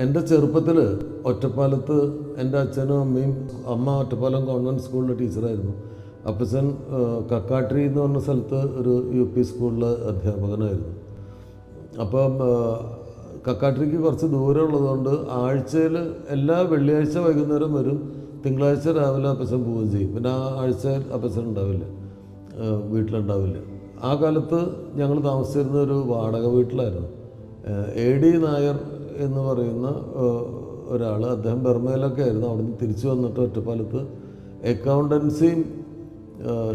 എൻ്റെ ചെറുപ്പത്തിൽ ഒറ്റപ്പാലത്ത് എൻ്റെ അച്ഛനും അമ്മയും, അമ്മ ഒറ്റപ്പാലം ഗവൺമെൻറ് സ്കൂളിലെ ടീച്ചറായിരുന്നു. അപ്പച്ചൻ കക്കാട്രി എന്ന് പറഞ്ഞ സ്ഥലത്ത് ഒരു UP സ്കൂളിലെ അധ്യാപകനായിരുന്നു. അപ്പം കക്കാട്രിക്ക് കുറച്ച് ദൂരം ഉള്ളതുകൊണ്ട് ആഴ്ചയിൽ എല്ലാ വെള്ളിയാഴ്ച വൈകുന്നേരം വരും, തിങ്കളാഴ്ച രാവിലെ അപ്പച്ചൻ പോവുകയും ചെയ്യും. പിന്നെ ആ ആഴ്ച അപ്പച്ചൻ ഉണ്ടാവില്ല, വീട്ടിലുണ്ടാവില്ല. ആ കാലത്ത് ഞങ്ങൾ താമസിച്ചിരുന്ന ഒരു വാടക വീട്ടിലായിരുന്നു. AD നായർ എന്ന് പറയുന്ന ഒരാൾ, അദ്ദേഹം ബർമയിലൊക്കെ ആയിരുന്നു. അവിടെ നിന്ന് തിരിച്ചു വന്നിട്ട് ഒറ്റപ്പാലത്ത് അക്കൗണ്ടൻസിയും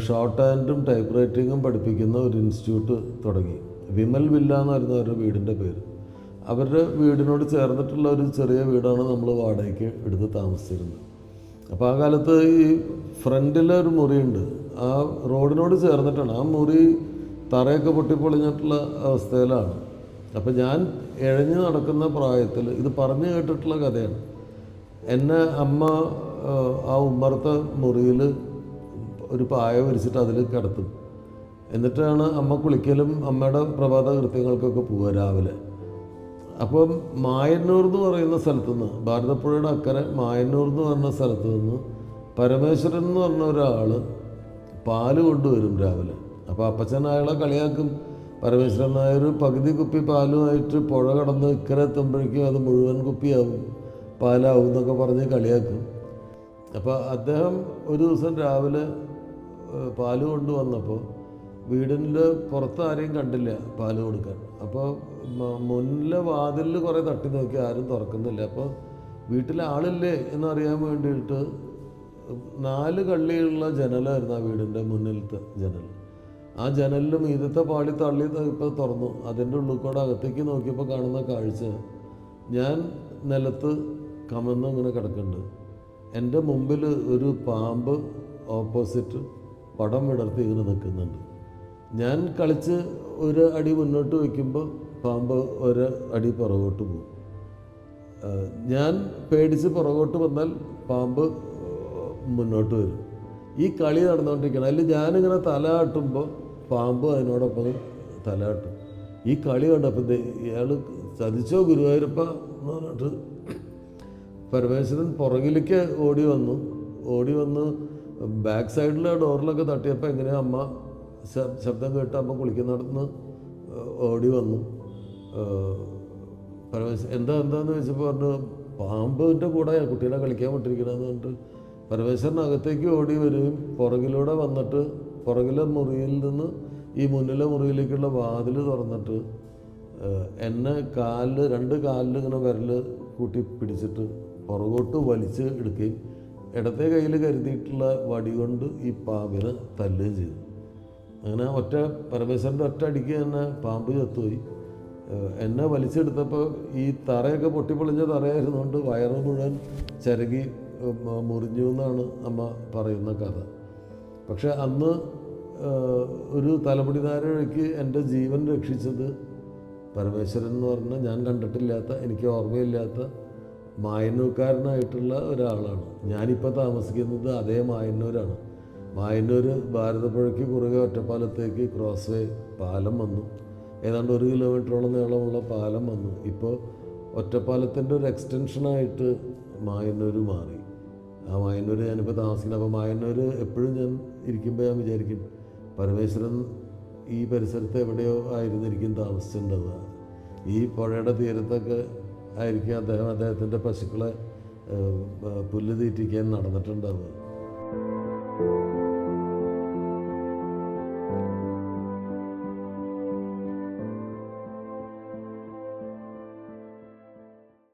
ഷോർട്ട് ഹാൻഡും ടൈപ്പ് റൈറ്റിങ്ങും പഠിപ്പിക്കുന്ന ഒരു ഇൻസ്റ്റിറ്റ്യൂട്ട് തുടങ്ങി. വിമൽ വില്ല എന്നായിരുന്നു അവരുടെ വീടിൻ്റെ പേര്. അവരുടെ വീടിനോട് ചേർന്നിട്ടുള്ള ഒരു ചെറിയ വീടാണ് നമ്മൾ വാടകയ്ക്ക് എടുത്ത് താമസിച്ചിരുന്നത്. അപ്പോൾ ആ കാലത്ത് ഈ ഫ്രണ്ടിലെ ഒരു മുറിയുണ്ട്, ആ റോഡിനോട് ചേർന്നിട്ടാണ്. ആ മുറി തറയൊക്കെ പൊട്ടിപ്പൊളിഞ്ഞിട്ടുള്ള അവസ്ഥയിലാണ്. അപ്പം ഞാൻ ഇഴഞ്ഞു നടക്കുന്ന പ്രായത്തിൽ ഇത് പറഞ്ഞു കേട്ടിട്ടുള്ള കഥയാണ്. എന്നെ അമ്മ ആ ഉമ്മറത്തെ മുറിയിൽ ഒരു പായ വിരിച്ചിട്ട് അതിൽ കിടത്തും. എന്നിട്ടാണ് അമ്മ കുളിക്കലും അമ്മയുടെ പ്രഭാത കൃത്യങ്ങൾക്കൊക്കെ പോവുക രാവിലെ. അപ്പം മായന്നൂർ എന്ന് പറയുന്ന സ്ഥലത്തു നിന്ന്, ഭാരതപ്പുഴയുടെ അക്കരെ മായന്നൂർ എന്ന് പറഞ്ഞ സ്ഥലത്തു നിന്ന് പരമേശ്വരൻ എന്ന് പറഞ്ഞ ഒരാൾ പാല് കൊണ്ടുവരും രാവിലെ. അപ്പോൾ അപ്പച്ചൻ അയാളെ കളിയാക്കും. പരമേശ്വരൻ നായർ പകുതി കുപ്പി പാലുമായിട്ട് പുഴ കടന്ന് ഇക്കരെ എത്തുമ്പോഴേക്കും അത് മുഴുവൻ കുപ്പിയാവും, പാലാവും എന്നൊക്കെ പറഞ്ഞ് കളിയാക്കും. അപ്പോൾ അദ്ദേഹം ഒരു ദിവസം രാവിലെ പാല് കൊണ്ടുവന്നപ്പോൾ വീടിൻ്റെ പുറത്ത് ആരെയും കണ്ടില്ല പാല് കൊടുക്കാൻ. അപ്പോൾ മുന്നിലെ വാതിലിൽ കുറേ തട്ടി നോക്കി, ആരും തുറക്കുന്നില്ല. അപ്പോൾ വീട്ടിൽ ആളില്ലേ എന്നറിയാൻ വേണ്ടിയിട്ട് 4 കള്ളിയുള്ള ജനലായിരുന്നു ആ വീടിൻ്റെ മുന്നിലത്തെ ജനൽ. ആ ജനലിൽ മീതത്തെ പാളി തള്ളി ഇപ്പോൾ തുറന്നു. അതിൻ്റെ ഉള്ളിൽ കൂടെ അകത്തേക്ക് നോക്കിയപ്പോൾ കാണുന്ന കാഴ്ച, ഞാൻ നിലത്ത് കമന്ന് ഇങ്ങനെ കിടക്കുന്നുണ്ട്. എൻ്റെ മുമ്പിൽ ഒരു പാമ്പ് ഓപ്പോസിറ്റ് പടം വിടർത്തി ഇങ്ങനെ നിൽക്കുന്നുണ്ട്. ഞാൻ കളിച്ച് ഒരു അടി മുന്നോട്ട് വയ്ക്കുമ്പോൾ പാമ്പ് ഒരു അടി പുറകോട്ട് പോകും. ഞാൻ പേടിച്ച് പുറകോട്ട് വന്നാൽ പാമ്പ് മുന്നോട്ട് വരും. ഈ കളി നടന്നുകൊണ്ടിരിക്കണം. അതിൽ ഞാനിങ്ങനെ തലയാട്ടുമ്പോൾ പാമ്പ് അതിനോടൊപ്പം തലയാട്ടും. ഈ കളി കണ്ടപ്പോൾ ഇയാൾ ചതിച്ചോ ഗുരുവായൂരപ്പ എന്ന് പറഞ്ഞിട്ട് പരമേശ്വരൻ പുറകിലേക്ക് ഓടി വന്ന് ബാക്ക് സൈഡിലെ ഡോറിലൊക്കെ തട്ടിയപ്പോൾ എങ്ങനെയോ അമ്മ ശബ്ദം കേട്ട് അമ്മ കുളിക്കുന്നിടത്തുനിന്ന് ഓടി വന്നു. പരമേശ്വരൻ എന്താന്ന് ചോദിച്ചപ്പോൾ പറഞ്ഞു, പാമ്പിൻ്റെ കൂടെ കുട്ടീനെ കളിക്കാൻ വിട്ടിരിക്കണമെന്ന് പറഞ്ഞിട്ട് പരമേശ്വരൻ അകത്തേക്ക് ഓടി വരികയും പുറകിലൂടെ വന്നിട്ട് പുറകിലെ മുറിയിൽ നിന്ന് ഈ മുന്നിലെ മുറിയിലേക്കുള്ള വാതിൽ തുറന്നിട്ട് എന്നെ രണ്ട് കാലിൽ ഇങ്ങനെ വിരൽ കൂട്ടി പിടിച്ചിട്ട് പുറകോട്ട് വലിച്ച് എടുക്കുകയും ഇടത്തെ കയ്യിൽ കരുതിയിട്ടുള്ള വടി കൊണ്ട് ഈ പാമ്പിനെ തല്ലുകയും ചെയ്തു. അങ്ങനെ പരമേശ്വരൻ്റെ ഒറ്റ അടിക്ക് തന്നെ പാമ്പ് ചത്തുപോയി. എന്നെ വലിച്ചെടുത്തപ്പോൾ ഈ തറയൊക്കെ പൊട്ടിപ്പൊളിഞ്ഞ തറയായിരുന്നുകൊണ്ട് വയറ് മുഴുവൻ ചിരകി മുറിഞ്ഞു എന്നാണ് അമ്മ പറയുന്ന കഥ. പക്ഷെ അന്ന് ഒരു തലമുടി നാരഴയ്ക്ക് എൻ്റെ ജീവൻ രക്ഷിച്ചത് പരമേശ്വരൻ എന്ന് പറഞ്ഞാൽ ഞാൻ കണ്ടിട്ടില്ലാത്ത, എനിക്ക് ഓർമ്മയില്ലാത്ത മായന്നൂർക്കാരനായിട്ടുള്ള ഒരാളാണ്. ഞാനിപ്പോൾ താമസിക്കുന്നത് അതേ മായന്നൂരാണ്. മായന്നൂർ ഭാരതപ്പുഴയ്ക്ക് കുറുകെ ഒറ്റപ്പാലത്തേക്ക് ക്രോസ് വേ പാലം വന്നു. ഏതാണ്ട് 1 കിലോമീറ്ററോളം നീളമുള്ള പാലം വന്നു. ഇപ്പോൾ ഒറ്റപ്പാലത്തിൻ്റെ ഒരു എക്സ്റ്റൻഷനായിട്ട് മായന്നൂർ മാറി. ആ മായന്നൂർ ഞാനിപ്പോൾ താമസിക്കുന്നത്. അപ്പോൾ മായന്നൂർ എപ്പോഴും ഞാൻ ഇരിക്കുമ്പോൾ ഞാൻ വിചാരിക്കും, പരമേശ്വരൻ ഈ പരിസരത്ത് എവിടെയോ ആയിരുന്നിരിക്കും താമസിച്ചിട്ടുണ്ടാവുക. ഈ പുഴയുടെ തീരത്തൊക്കെ ആയിരിക്കും അദ്ദേഹത്തിൻ്റെ പശുക്കളെ പുല്ല് തീറ്റിക്കാൻ നടന്നിട്ടുണ്ടാവുക.